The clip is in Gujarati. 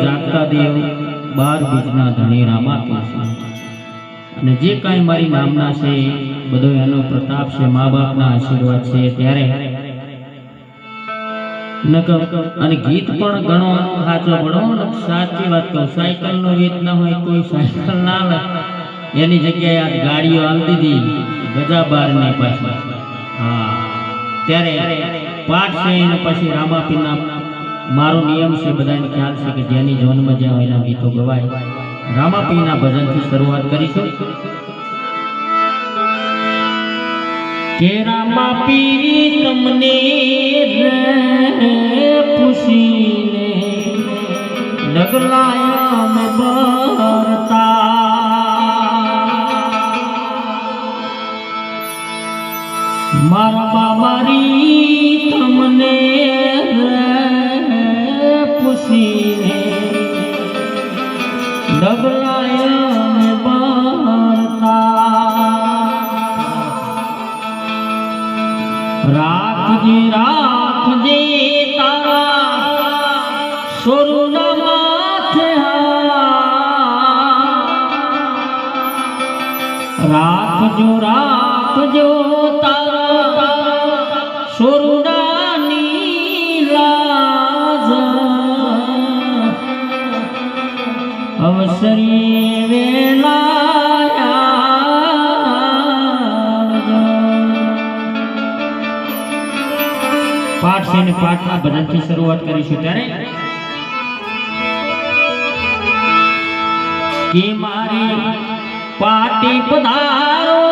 જાગતા દેવ 12 બીજના ધણી રામા પીર અને જે કાંઈ મારી નામના છે બધો એનો પ્રતાપ છે, મા બાપના આશીર્વાદ છે. ત્યારે અને ગીત પણ ઘણો સાચો પડો. સાચી વાત કહું, સાયકલ નો વેચ ના હોય, કોઈ સાયકલ ના લે એની જગ્યાએ આ ગાડીઓ આલતી હતી ગજા 12 ની પાછી. હા, ત્યારે પાઠ છે અને પછી રામાપીરના મારો નિયમ છે, બધાને ખ્યાલ છે કે જેની જોનમાં જ્યાં હોય એના ગીતો ગવાય. રામાપીરના ભજનથી શરૂઆત કરીશું. કે રામાપી તમને પૂછીને ડગલાયા મેં બરતા, મારા મારી તમને પૂછીને ડગલાયા મેં બરતા, રાખજે રાખજે તારા સોરુના માથે, રાખજો રાખજો તારા સોરુડાની લાજ, અવસરી વેલા પાઠ છે ને પાઠના ભજનથી શરૂઆત કરીશું. ત્યારે કે મારી પાટી પધારો